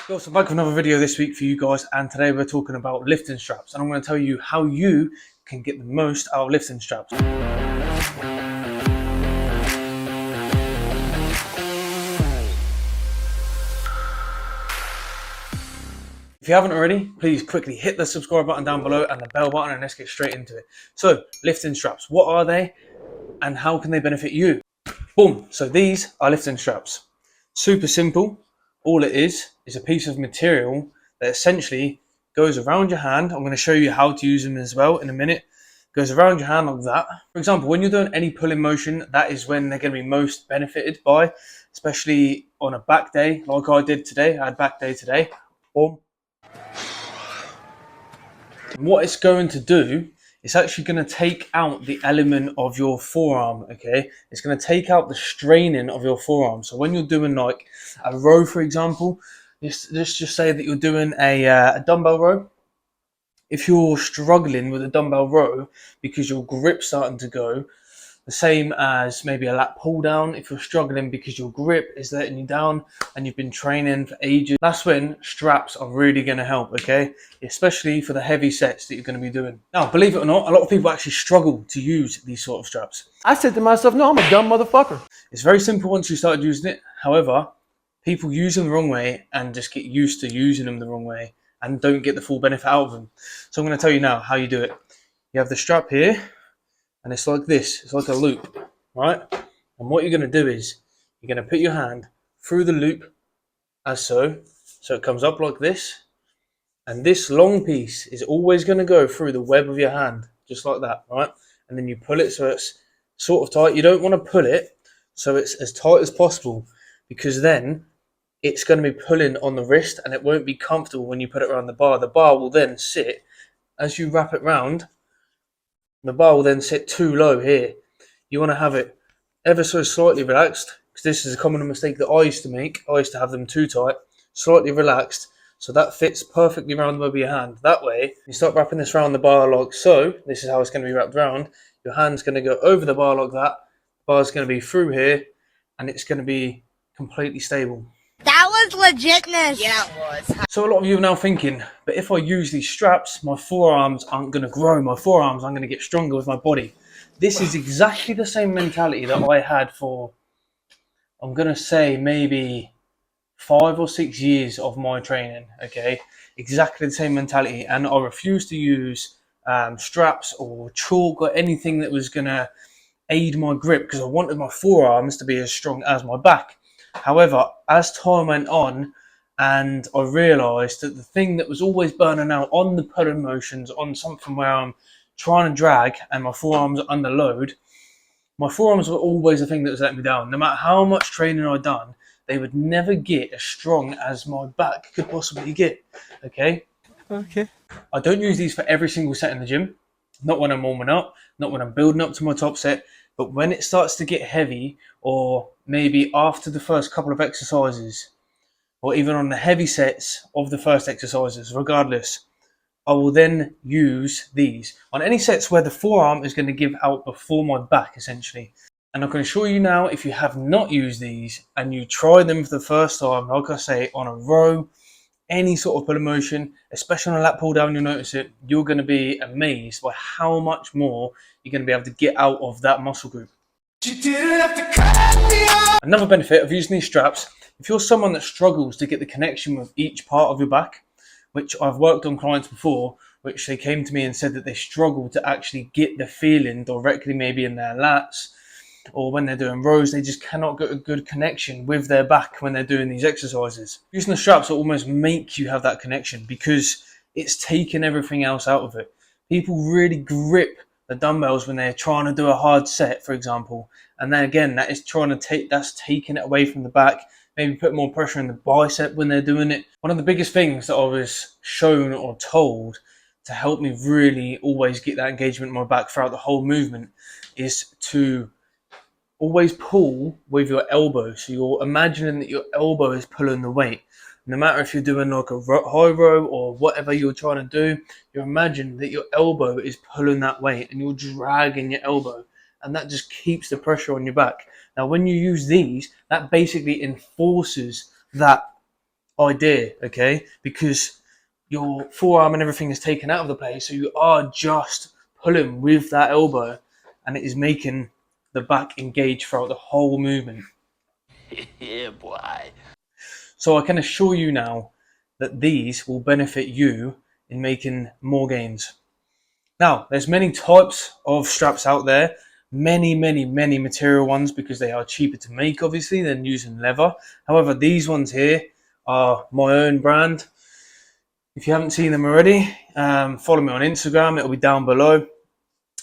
Yo, so I'm back with another video this week for you guys, and today we're talking about lifting straps, and I'm going to tell you how you can get the most out of lifting straps. If you haven't already, please quickly hit the subscribe button down below and the bell button, and let's get straight into it. So, lifting straps, what are they and how can they benefit you? Boom, so these are lifting straps. Super simple. All it is a piece of material that essentially goes around your hand. I'm going to show you how to use them as well in a minute. Goes around your hand like that. For example, when you're doing any pulling motion, that is when they're going to be most benefited by, especially on a back day like I did today. I had back day today. Boom. And what it's going to do, it's actually going to take out the element of your forearm, okay? It's going to take out the straining of your forearm. So when you're doing like a row, for example, let's just say that you're doing a dumbbell row. If you're struggling with a dumbbell row because your grip's starting to go, the same as maybe a lat pull down, if you're struggling because your grip is letting you down and you've been training for ages, that's when straps are really going to help, okay? Especially for the heavy sets that you're going to be doing. Now, believe it or not, a lot of people actually struggle to use these sort of straps. I said to myself, no, I'm a dumb motherfucker. It's very simple once you start using it. However, people use them the wrong way and just get used to using them the wrong way and don't get the full benefit out of them. So I'm going to tell you now how you do it. You have the strap here, and it's like this. It's like a loop, right? And what you're going to do is you're going to put your hand through the loop as so. So it comes up like this. And this long piece is always going to go through the web of your hand, just like that, right? And then you pull it so it's sort of tight. You don't want to pull it so it's as tight as possible, because then it's going to be pulling on the wrist and it won't be comfortable when you put it around the bar. The bar will then sit, as you wrap it round, the bar will then sit too low here. You want to have it ever so slightly relaxed, because this is a common mistake that I used to make. I used to have them too tight, slightly relaxed, so that fits perfectly around the web of your hand. That way, you start wrapping this around the bar like so. This is how it's going to be wrapped around. Your hand's going to go over the bar like that. The bar's going to be through here, and it's going to be completely stable. That was legitness. Yeah, it was. So a lot of you are now thinking, but if I use these straps, my forearms aren't going to grow. My forearms aren't going to get stronger with my body. This is exactly the same mentality that I had for, I'm going to say, maybe 5 or 6 years of my training, okay? Exactly the same mentality. And I refused to use straps or chalk or anything that was going to aid my grip, because I wanted my forearms to be as strong as my back. However, as time went on, and I realised that the thing that was always burning out on the pulling motions, on something where I'm trying to drag and my forearms are under load, my forearms were always the thing that was letting me down. No matter how much training I'd done, they would never get as strong as my back could possibly get, okay? Okay. I don't use these for every single set in the gym. Not when I'm warming up, not when I'm building up to my top set, but when it starts to get heavy, or maybe after the first couple of exercises, or even on the heavy sets of the first exercises, regardless, I will then use these on any sets where the forearm is going to give out before my back, essentially. And I can assure you now, if you have not used these and you try them for the first time, like I say, on a row, any sort of pull motion, especially on a lat pull down, you'll notice it, you're going to be amazed by how much more you're going to be able to get out of that muscle group. Another benefit of using these straps, if you're someone that struggles to get the connection with each part of your back, which I've worked on clients before, which they came to me and said that they struggle to actually get the feeling directly, maybe in their lats, or when they're doing rows, they just cannot get a good connection with their back when they're doing these exercises. Using the straps will almost make you have that connection, because it's taking everything else out of it. People really grip the dumbbells when they're trying to do a hard set, for example, and then again, that's taking it away from the back. Maybe put more pressure in the bicep when they're doing it. One of the biggest things that I was shown or told to help me really always get that engagement in my back throughout the whole movement is to always pull with your elbow. So you're imagining that your elbow is pulling the weight. No matter if you're doing like a high row or whatever you're trying to do, you imagine that your elbow is pulling that weight and you're dragging your elbow, and that just keeps the pressure on your back. Now, when you use these, that basically enforces that idea, okay? Because your forearm and everything is taken out of the play, so you are just pulling with that elbow, and it is making the back engage throughout the whole movement. Yeah, boy. So I can assure you now that these will benefit you in making more gains. Now, there's many types of straps out there, many material ones, because they are cheaper to make, obviously, than using leather. However, these ones here are my own brand. If you haven't seen them already, follow me on Instagram. It'll be down below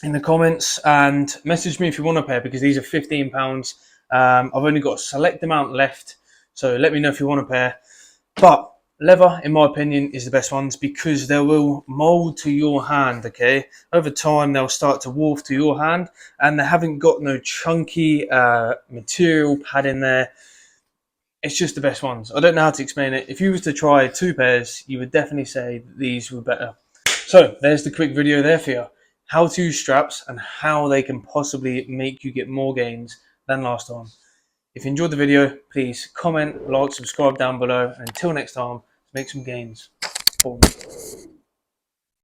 in the comments, and message me if you want a pair, because these are £15. I've only got a select amount left, so let me know if you want a pair. But leather, in my opinion, is the best ones because they will mold to your hand, okay? Over time, they'll start to warp to your hand, and they haven't got no chunky material pad in there. It's just the best ones. I don't know how to explain it. If you was to try 2 pairs, you would definitely say that these were better. So there's the quick video there for you. How to use straps and how they can possibly make you get more gains than last time. If you enjoyed the video, please comment, like, subscribe down below. And until next time, make some gains. Boom.